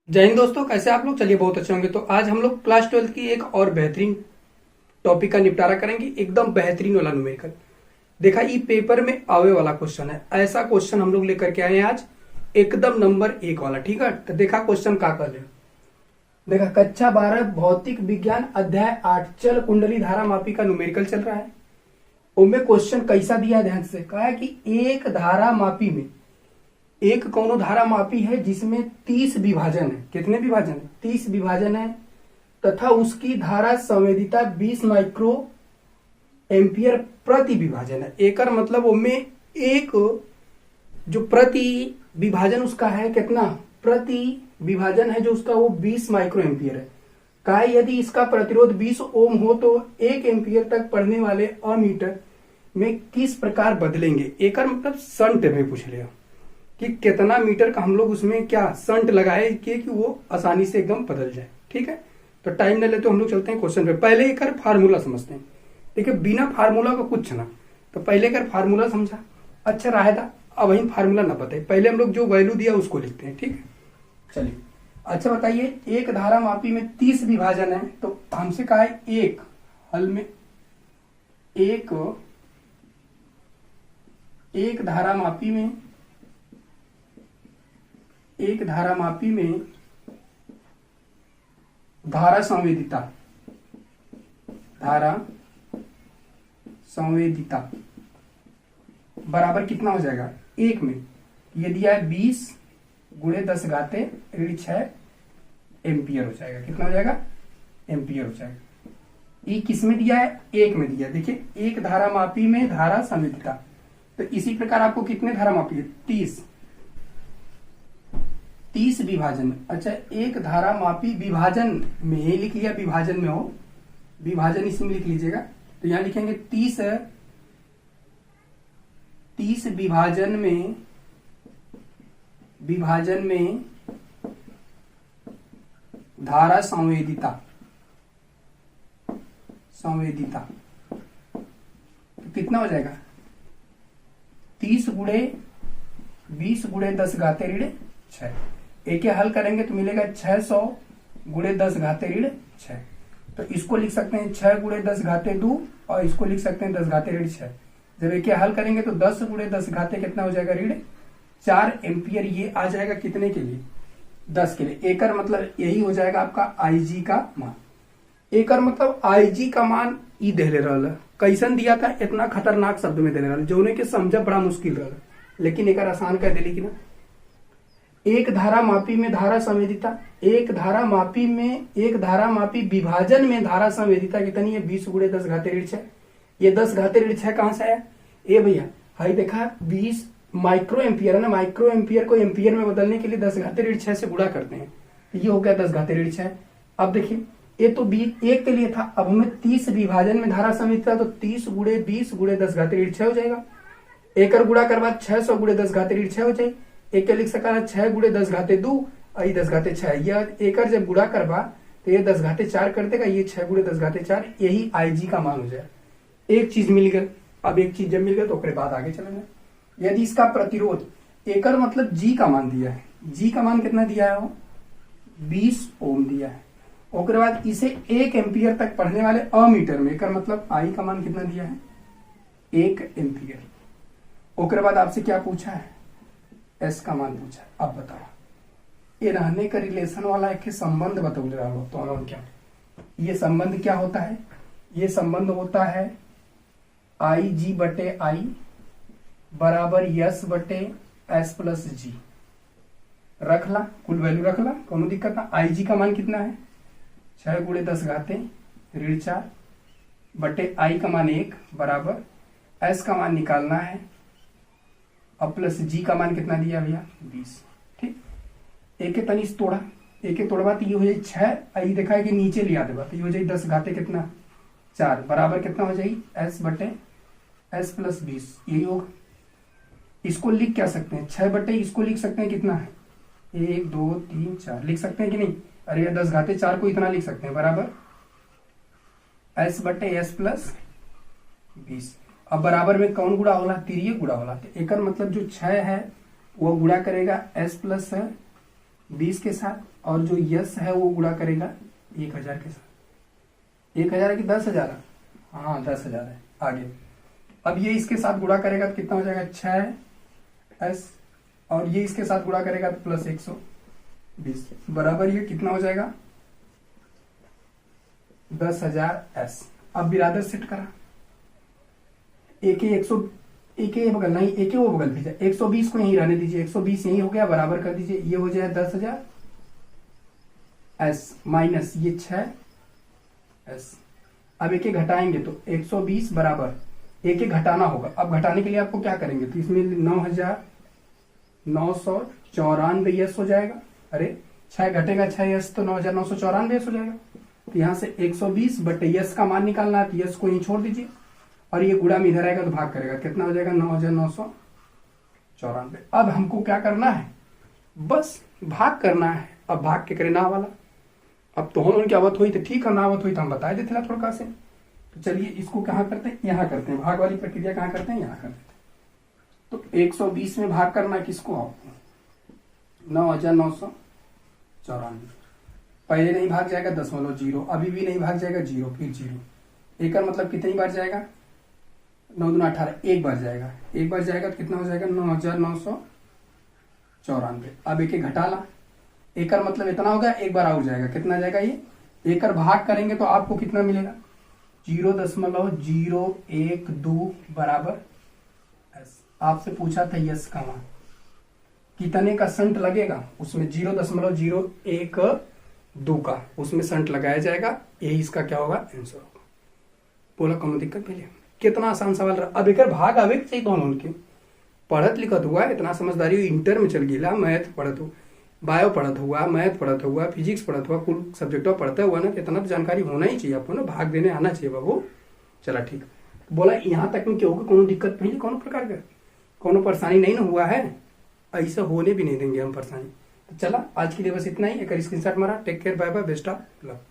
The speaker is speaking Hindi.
जय हिंद दोस्तों, कैसे आप लोग। चलिए बहुत अच्छे होंगे। तो आज हम लोग क्लास 12 की एक और बेहतरीन टॉपिक का निपटारा करेंगे, एकदम बेहतरीन वाला न्यूमेरिकल। देखा, ये पेपर में आवे वाला क्वेश्चन है। ऐसा क्वेश्चन हम लोग लेकर के आए हैं आज, एकदम नंबर 1 वाला। ठीक है, तो देखा क्वेश्चन का कर ले। देखा, कक्षा 12 भौतिक विज्ञान अध्याय 8 चल कुंडली धारा मापी का न्यूमेरिकल चल रहा है। उनमें क्वेश्चन कैसा दिया है, ध्यान से कहा है कि एक धारा मापी में एक कौनो धारा मापी है जिसमें 30 विभाजन है। कितने विभाजन है? 30 विभाजन है, तथा उसकी धारा संवेदिता 20 माइक्रो एम्पियर प्रति विभाजन है। एकर मतलब उनमें एक जो प्रति विभाजन उसका है, कितना प्रति विभाजन है जो उसका, वो 20 माइक्रो एम्पियर है। कहा यदि इसका प्रतिरोध 20 ओम हो तो 1 एम्पियर तक पढ़ने वाले अमीटर में किस प्रकार बदलेंगे। एकर मतलब संट में पूछ लिया कि कितना मीटर का हम लोग उसमें क्या संट लगाए कि वो आसानी से एकदम बदल जाए। ठीक है, तो टाइम न ले तो हम लोग चलते हैं क्वेश्चन पे। पहले एक फार्मूला समझते हैं। देखिए, बिना फार्मूला का कुछ ना, तो पहले कर फार्मूला समझा, अच्छा रहा था। अब वही फार्मूला ना बताए, पहले हम लोग जो वैल्यू दिया उसको लिखते हैं। ठीक है, चलिए। अच्छा बताइए, एक धारा मापी में 30 विभाजन है, तो हमसे कहा है एक हल में एक धारा मापी में धारा संवेदिता बराबर कितना हो जाएगा। एक में ये दिया है 20 गुणे 10 घाते ऋण 6 एम्पियर हो जाएगा। कितना हो जाएगा? एम्पियर हो जाएगा। ये किस में दिया है? एक में दिया। देखिए, एक धारा मापी में धारा संवेदिता, तो इसी प्रकार आपको कितने धारा मापी है? 30 विभाजन। अच्छा, एक धारा मापी विभाजन में ही लिख लिया, विभाजन में हो, विभाजन इसमें लिख लीजिएगा। तो यहां लिखेंगे 30 विभाजन में धारा संवेदिता तो कितना हो जाएगा? 30 गुणे 20 गुणे 10 घाते ऋण 6। एक हल करेंगे तो मिलेगा 600 गुणे 10 घाते ऋण 6। तो इसको लिख सकते हैं 6 गुणे 10 घाते 2, और इसको लिख सकते हैं 10 घाते ऋण 6। जब एक हल करेंगे तो 10 गुणे 10 घाते कितना हो जाएगा? ऋण 4 एम्पियर। ये आ जाएगा कितने के लिए? 10 के लिए। एकर मतलब यही हो जाएगा आपका आईजी का मान। एकर मतलब आईजी का मान ई दे ले रहा। कैसन दिया था? इतना खतरनाक शब्द में दे ले रहा, जो के समझ बड़ा मुश्किल रहा, लेकिन एकर आसान कर दिली कि ना। एक धारा मापी में धारा संवेदिता, एक धारा मापी विभाजन में धारा संवेदिता कितनी है? 20 गुणे 10 घाते ऋण 6। ये 10 घाते ऋण 6 कहां से आया? ए भैया, हाई देखा 20 माइक्रो एम्पियर है ना, माइक्रो एम्पियर को एम्पियर में बदलने के लिए 10 घाते ऋण 6 से गुणा करते हैं। तो ये हो गया 10 घाते ऋण 6। अब देखिए, ये तो 1 के लिए था, अब हमें 30 विभाजन में धारा संवेदिता, तो 30 गुणे 20 गुणे 10 घाते ऋण 6 हो जाएगा। एक गुणा कर बाद 600 गुणे 10 घाते ऋण 6 हो जाएगी। एक लिख सका 6 गुणे 10 घाते 2 और 10 घाते 6। यह एक जब गुणा करवा तो ये 10 घाते 4 कर देगा, ये 6 गुणे 10 घाते 4। यही आईजी का मान हो जाए। एक चीज मिल गई। अब एक चीज जब मिल गई तो उसके बाद आगे चलेंगे। यदि इसका प्रतिरोध, एकर मतलब जी का मान दिया है, जी का मान कितना दिया है? वो 20 ओम दिया है। उसके बाद इसे 1 एम्पियर तक पढ़ने वाले अमीटर में, एकर मतलब आई का मान कितना दिया है? 1 एम्पियर। उसके बाद आपसे क्या पूछा है? एस का मान पूछा। अब बताओ, ये रहने का रिलेशन वाला एक संबंध बतौल रहा हो तो क्या ये संबंध क्या होता है? ये संबंध होता है आई जी बटे आई बराबर यस बटे एस प्लस जी। रख ला, कुल वैल्यू रख ला, कोनो दिक्कत ना। आई जी का मान कितना है? 6 गुणे 10 घाते ऋण 4 बटे आई का मान 1 बराबर एस का मान निकालना है, अब प्लस जी का मान कितना दिया भैया? 20। ठीक, एक तनिस तोड़ा, एक तोड़वा तो ये हो जाए 6, आई देखा है कि नीचे लिया देगा तो ये हो जाए 10 घाते कितना 4 बराबर कितना हो जाएगी? एस बटे एस प्लस 20। यही होगा। इसको लिख क्या सकते हैं? 6 बटे इसको लिख सकते हैं कितना है? 1 2 3 4 लिख सकते हैं कि नहीं? अरे 10 घाते 4 को इतना लिख सकते हैं, बराबर एस बटे एस प्लस 20। अब बराबर में कौन गुणा होला? तिरिय गुणा होला। तो एकर मतलब जो 6 है वो गुणा करेगा एस प्लस 20 के साथ, और जो यस है वो गुणा करेगा 1000 के साथ। 1000 है कि 10,000 है? हाँ 10,000 है। आगे अब ये इसके साथ गुणा करेगा तो कितना हो जाएगा 6s, और ये इसके साथ गुणा करेगा तो प्लस 120 बराबर ये कितना हो जाएगा 10,000s। अब बिरादर सेट करा, एक ही बगल नहीं, एक ही वो बगल भेजा, 120 को यहीं रहने दीजिए, 120 यहीं हो गया, बराबर कर दीजिए, ये हो जाए 10,000s माइनस ये 6s। अब एक घटाएंगे तो 120 बराबर एक घटाना होगा। अब घटाने के लिए आपको क्या करेंगे, तो इसमें 9,994 यस हो जाएगा। अरे 6 घटेगा 6s तो 9,994 हो जाएगा। तो यहां से 120 बट यस का मान निकालना है, तो यस को यहीं छोड़ दीजिए, और ये गुणा में इधर आएगा तो भाग करेगा, कितना हो जाएगा 9,994। अब हमको क्या करना है, बस भाग करना है। अब भाग के करे ना वाला, अब तो उनकी आवत हुई तो ठीक है, ना आवत हुई तो हम बता देते थोड़ा से। तो चलिए इसको कहाँ करते हैं, यहाँ करते हैं, भाग वाली प्रक्रिया कहाँ करते हैं, यहाँ करते हैं। तो 120 में भाग करना किसको, आपको 9,994। पहले नहीं भाग जाएगा 0.0, अभी भी नहीं भाग जाएगा 0, फिर 0। एक का मतलब कितनी बार जाएगा, 9 दूना 18, एक बार जाएगा, एक बार जाएगा तो कितना हो जाएगा 9,994। अब एक घटा ला, एक का मतलब इतना होगा, एक बार और जाएगा, कितना जाएगा ये, एक भाग करेंगे तो आपको कितना मिलेगा 0.012 बराबर एस। आपसे पूछा था यस का मान कितने का संट लगेगा, उसमें 0.012 का उसमें संट लगाया जाएगा, यही इसका क्या होगा आंसर होगा। बोला कौन दिक्कत पहले, कितना आसान सवाल रहा। अब एक भाग आवे चाहिए कौन उनके पढ़त लिखत हुआ, इतना समझदारी इंटर में चल गया, मैथ पढ़त हुआ, बायो पढ़त हुआ, मैथ पढ़त हुआ, फिजिक्स पढ़त हुआ, कुल सब्जेक्टों पढ़ते हुआ ना, इतना तो जानकारी होना ही चाहिए आपको ना, भाग देने आना चाहिए बाबू। चला ठीक, बोला यहाँ तक में क्या होगा, कोनो दिक्कत पहले कौन प्रकार का कोनो परेशानी नहीं ना हुआ है, ऐसा होने भी नहीं देंगे हम परेशानी। तो चला आज के लिए बस इतना ही, एक स्क्रीनशॉट मारा। Take care, bye bye, best of luck.